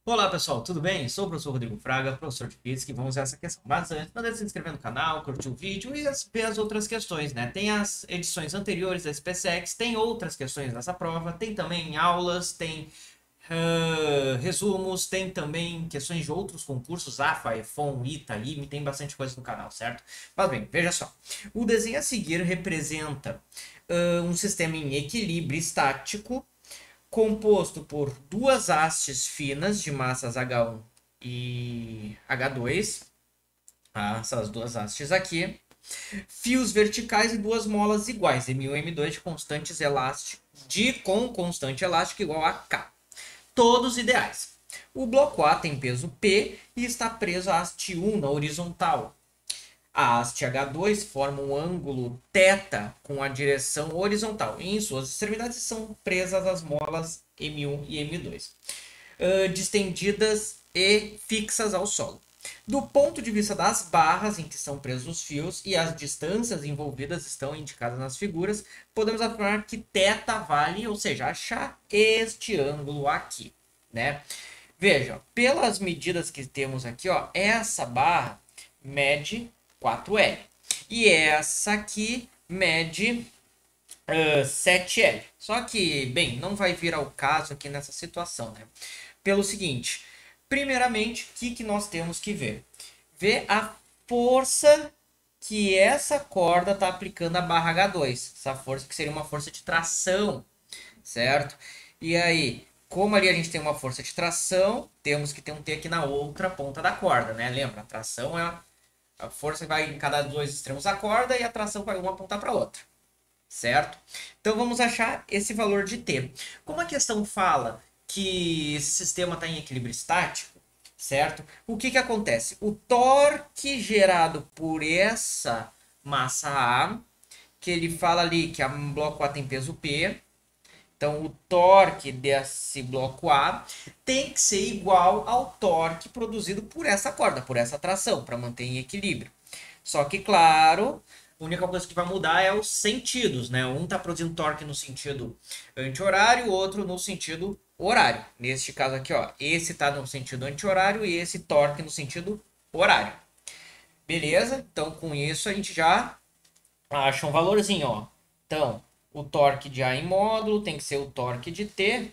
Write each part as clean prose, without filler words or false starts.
Olá pessoal, tudo bem? Sou o professor Rodrigo Fraga, professor de física, e vamos a essa questão. Mas antes, não deixe de se inscrever no canal, curtir o vídeo e ver as outras questões, né? Tem as edições anteriores da SpaceX, tem outras questões dessa prova, tem também aulas, tem resumos, tem também questões de outros concursos, AFA, EFON, ITA, IME, tem bastante coisa no canal, certo? Mas bem, veja só. O desenho a seguir representa um sistema em equilíbrio estático composto por duas hastes finas de massas H1 e H2, essas duas hastes aqui, fios verticais e duas molas iguais, M1 e M2 com constante elástico igual a K. Todos ideais. O bloco A tem peso P e está preso à haste 1 na horizontal. A haste H2 forma um ângulo θ com a direção horizontal e em suas extremidades são presas as molas M1 e M2, distendidas e fixas ao solo. Do ponto de vista das barras em que são presos os fios e as distâncias envolvidas estão indicadas nas figuras, podemos afirmar que θ vale, ou seja, achar este ângulo aqui, né? Veja, pelas medidas que temos aqui, ó, essa barra mede 4L. E essa aqui mede 7L. Só que, bem, não vai vir ao caso aqui nessa situação, né? Pelo seguinte, primeiramente, o que nós temos que ver? Ver a força que essa corda está aplicando à barra H2. Essa força que seria uma força de tração, certo? E aí, como ali a gente tem uma força de tração, temos que ter um T aqui na outra ponta da corda, né? Lembra, a tração é a força vai em cada dois extremos da corda e a tração vai uma apontar para a outra, certo? Então vamos achar esse valor de T. Como a questão fala que esse sistema está em equilíbrio estático, certo? O que acontece? O torque gerado por essa massa A, que ele fala ali que a bloco A tem peso P, então, o torque desse bloco A tem que ser igual ao torque produzido por essa corda, por essa tração, para manter em equilíbrio. Só que, claro, a única coisa que vai mudar é os sentidos, né? Um está produzindo torque no sentido anti-horário, o outro no sentido horário. Neste caso aqui, ó, esse está no sentido anti-horário e esse torque no sentido horário. Beleza? Então, com isso, a gente já acha um valorzinho, ó. Então, o torque de A em módulo tem que ser o torque de T.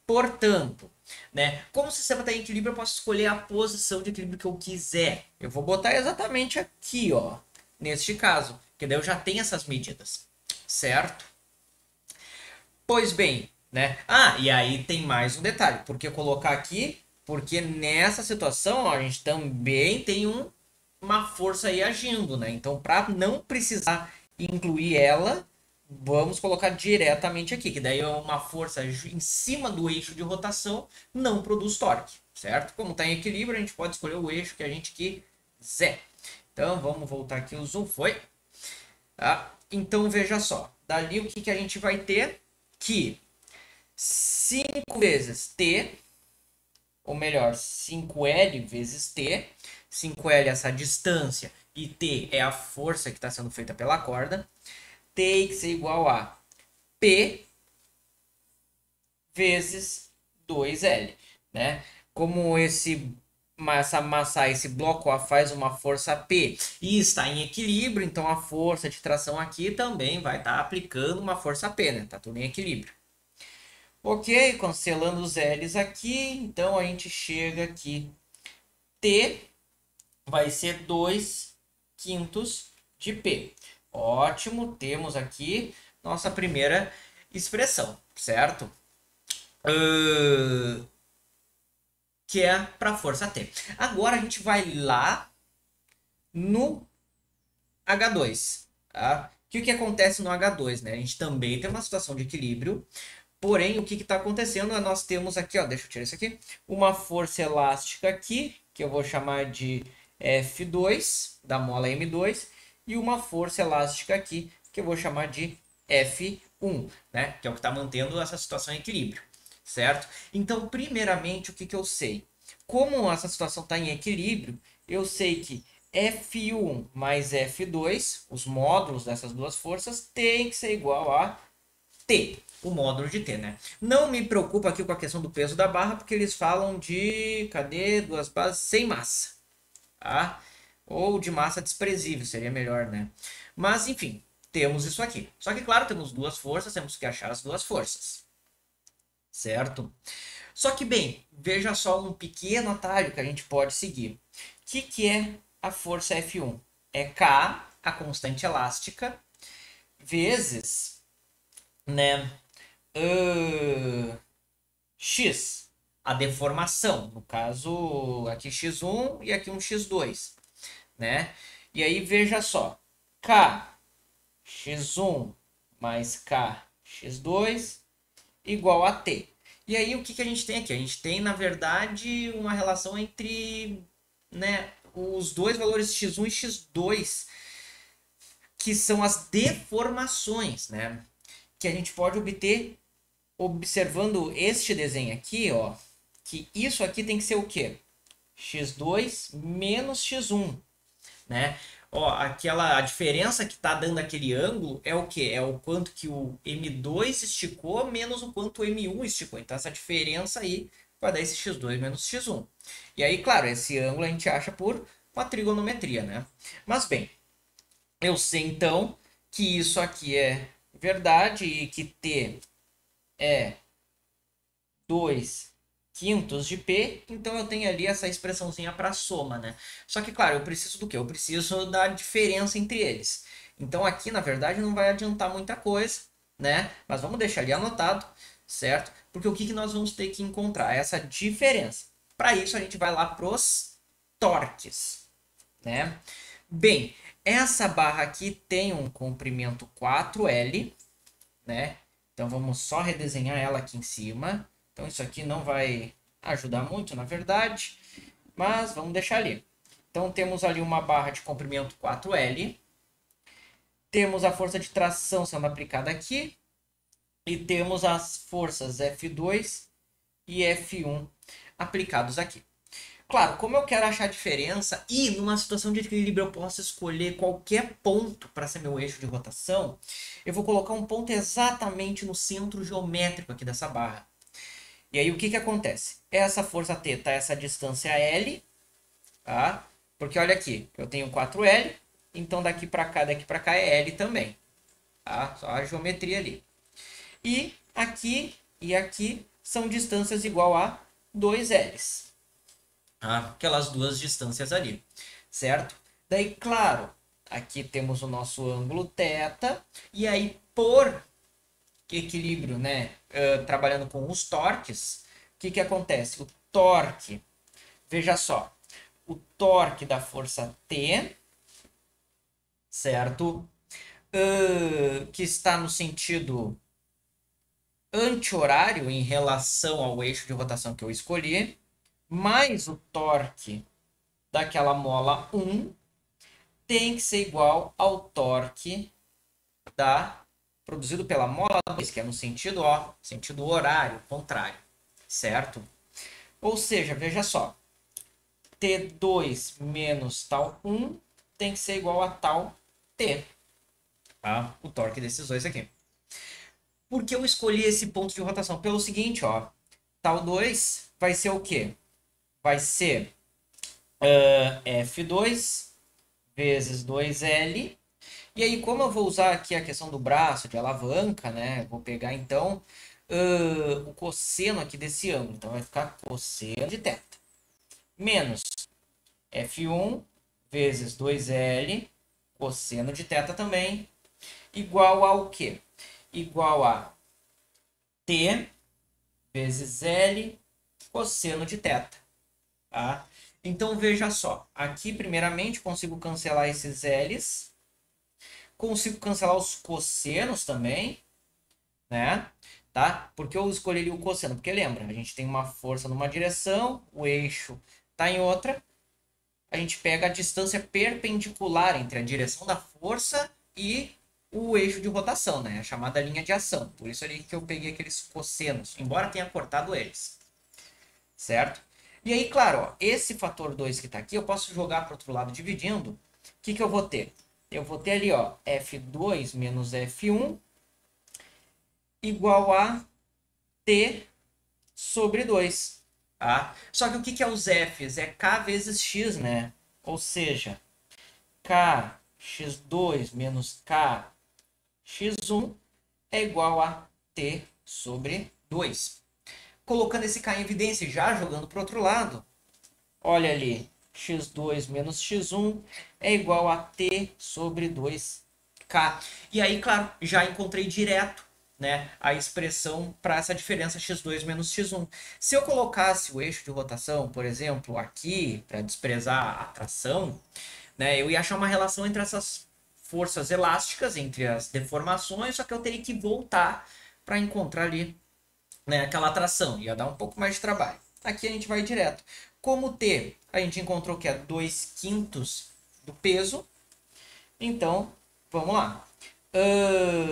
Portanto, né, como o sistema está em equilíbrio, eu posso escolher a posição de equilíbrio que eu quiser. Eu vou botar exatamente aqui, ó, neste caso, que daí eu já tenho essas medidas, certo? Pois bem, né? Ah, e aí tem mais um detalhe. Por que colocar aqui? Porque nessa situação, ó, a gente também tem uma força aí agindo, né? Então, para não precisar incluir ela, vamos colocar diretamente aqui, que daí é uma força em cima do eixo de rotação, não produz torque, certo? Como está em equilíbrio, a gente pode escolher o eixo que a gente quiser. Então, vamos voltar aqui, o zoom foi. Tá? Então, veja só, dali o que a gente vai ter? Que 5 vezes T, ou melhor, 5L vezes T, 5L é essa distância e T é a força que está sendo feita pela corda, tem que ser igual a P vezes 2L, né? Como essa massa, esse bloco A faz uma força P e está em equilíbrio, então a força de tração aqui também vai estar aplicando uma força P, né? Tá tudo em equilíbrio. Ok, cancelando os L's aqui, então a gente chega aqui. T vai ser 2 quintos de P. Ótimo, temos aqui nossa primeira expressão, certo? Que é para força T. Agora a gente vai lá no H2. Tá? Que o que acontece no H2, né? A gente também tem uma situação de equilíbrio, porém o que está acontecendo é nós temos aqui, ó, deixa eu tirar isso aqui, uma força elástica aqui, que eu vou chamar de F2, da mola M2, e uma força elástica aqui, que eu vou chamar de F1, né? Que é o que está mantendo essa situação em equilíbrio, certo? Então, primeiramente, o que eu sei? Como essa situação está em equilíbrio, eu sei que F1 mais F2, os módulos dessas duas forças, tem que ser igual a T, o módulo de T, né? Não me preocupa aqui com a questão do peso da barra, porque eles falam de, cadê? Duas bases sem massa, tá? Ou de massa desprezível, seria melhor, né? Mas, enfim, temos isso aqui. Só que, claro, temos duas forças, temos que achar as duas forças, certo? Só que, bem, veja só um pequeno atalho que a gente pode seguir. O que é a força F1? É K, a constante elástica, vezes, né, X, a deformação. No caso, aqui X1 e aqui um X2, né? E aí, veja só, K, X1 mais K, X2 igual a T. E aí, o que a gente tem aqui? A gente tem, na verdade, uma relação entre, né, os dois valores x1 e x2, que são as deformações, né? Que a gente pode obter observando este desenho aqui, ó, que isso aqui tem que ser o quê? X2 menos x1, né? Ó, a diferença que está dando aquele ângulo é o quê? É o quanto que o M2 esticou menos o quanto o M1 esticou. Então, essa diferença aí vai dar esse X2 menos X1. E aí, claro, esse ângulo a gente acha por uma trigonometria, né? Mas, bem, eu sei, então, que isso aqui é verdade e que T é 2 quintos de P, então eu tenho ali essa expressãozinha para soma, né? Só que, claro, eu preciso do quê? Eu preciso da diferença entre eles. Então aqui, na verdade, não vai adiantar muita coisa, né? Mas vamos deixar ali anotado, certo? Porque o que nós vamos ter que encontrar? Essa diferença. Para isso, a gente vai lá para os torques, né? Bem, essa barra aqui tem um comprimento 4L, né? Então vamos só redesenhar ela aqui em cima. Então isso aqui não vai ajudar muito, na verdade, mas vamos deixar ali. Então temos ali uma barra de comprimento 4L. Temos a força de tração sendo aplicada aqui. E temos as forças F2 e F1 aplicados aqui. Claro, como eu quero achar a diferença e numa situação de equilíbrio eu posso escolher qualquer ponto para ser meu eixo de rotação, eu vou colocar um ponto exatamente no centro geométrico aqui dessa barra. E aí o que acontece? Essa força T tá essa distância L, tá? Porque olha aqui, eu tenho 4L, então daqui para cá é L também, tá? Só a geometria ali. E aqui são distâncias igual a 2Ls. Tá? Aquelas duas distâncias ali, certo? Daí, claro, aqui temos o nosso ângulo θ, e aí por equilíbrio, né, trabalhando com os torques, o que acontece? O torque, veja só, o torque da força T, certo? Que está no sentido anti-horário em relação ao eixo de rotação que eu escolhi, mais o torque daquela mola 1 tem que ser igual ao torque produzido pela mola 2, que é no sentido, ó, sentido horário, contrário, certo? Ou seja, veja só, T2 menos tal 1 tem que ser igual a tal T, tá? O torque desses dois aqui. Por que eu escolhi esse ponto de rotação? Pelo seguinte, ó, tal 2 vai ser o quê? Vai ser F2 vezes 2L. E aí, como eu vou usar aqui a questão do braço de alavanca, né? Vou pegar, então, o cosseno aqui desse ângulo. Então, vai ficar cosseno de θ. Menos F1 vezes 2L, cosseno de θ também, igual ao quê? Igual a T vezes L, cosseno de θ. Tá? Então, veja só. Aqui, primeiramente, consigo cancelar esses L's. Consigo cancelar os cossenos também, né? Tá? Porque eu escolheria o cosseno? Porque lembra, a gente tem uma força numa direção, o eixo está em outra. A gente pega a distância perpendicular entre a direção da força e o eixo de rotação, né? A chamada linha de ação. Por isso ali que eu peguei aqueles cossenos, embora tenha cortado eles. Certo? E aí, claro, ó, esse fator 2 que está aqui, eu posso jogar para o outro lado dividindo. O que eu vou ter? Eu vou ter ali, ó, F2 menos F1 igual a t sobre 2. Tá? Só que o que é os f's? É k vezes x, né? Ou seja, k x2 menos k x1 é igual a t sobre 2. Colocando esse k em evidência e já jogando para o outro lado, olha ali, x2 menos x1 é igual a t sobre 2k. E aí, claro, já encontrei direto, né, a expressão para essa diferença x2 menos x1. Se eu colocasse o eixo de rotação, por exemplo, aqui, para desprezar a tração, né, eu ia achar uma relação entre essas forças elásticas, entre as deformações, só que eu teria que voltar para encontrar ali, né, aquela atração. Ia dar um pouco mais de trabalho. Aqui a gente vai direto. Como T a gente encontrou que é 2/5 do peso, então vamos lá.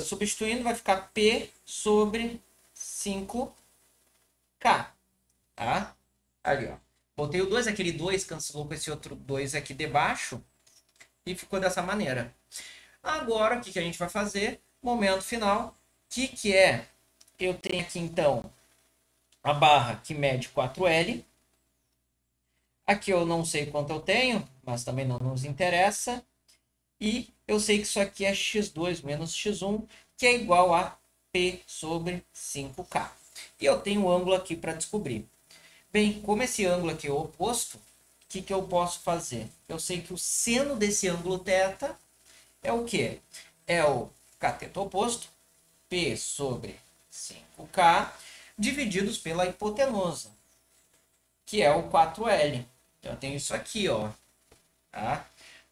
Substituindo vai ficar P sobre 5K. Tá? Ali, ó. Botei o 2, aquele 2 cancelou com esse outro 2 aqui debaixo e ficou dessa maneira. Agora, o que a gente vai fazer? Momento final. O que é? Eu tenho aqui, então, a barra que mede 4L. Aqui eu não sei quanto eu tenho, mas também não nos interessa. E eu sei que isso aqui é x2 menos x1, que é igual a P sobre 5K. E eu tenho o ângulo aqui para descobrir. Bem, como esse ângulo aqui é o oposto, o que eu posso fazer? Eu sei que o seno desse ângulo θ é o quê? É o cateto oposto, P sobre 5K, divididos pela hipotenusa, que é o 4L. Então, eu tenho isso aqui, ó. Tá?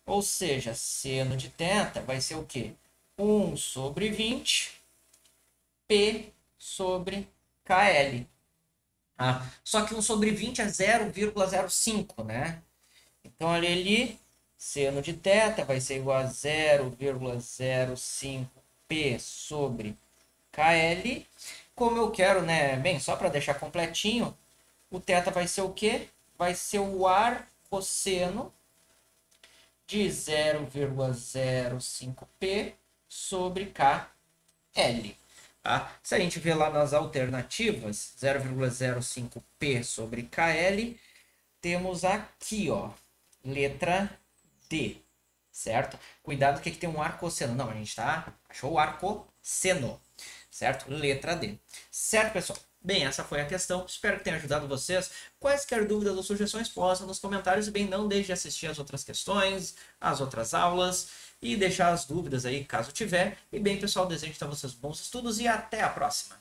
Ou seja, seno de θ vai ser o quê? 1 sobre 20, P sobre KL. Tá? Só que 1 sobre 20 é 0,05, né? Então, olha ali, seno de θ vai ser igual a 0,05P sobre KL. Como eu quero, né? Bem, só para deixar completinho, o θ vai ser o quê? Vai ser o ar cosseno de 0,05P sobre KL. Tá? Se a gente vê lá nas alternativas, 0,05P sobre KL, temos aqui, ó, letra D, certo? Cuidado que aqui tem um ar cosseno. Não, a gente achou o ar cosseno, certo? Letra D. Certo, pessoal? Bem, essa foi a questão. Espero que tenha ajudado vocês. Quaisquer dúvidas ou sugestões, posta nos comentários. E bem, não deixe de assistir as outras questões, as outras aulas e deixar as dúvidas aí, caso tiver. E bem, pessoal, desejo a vocês bons estudos e até a próxima.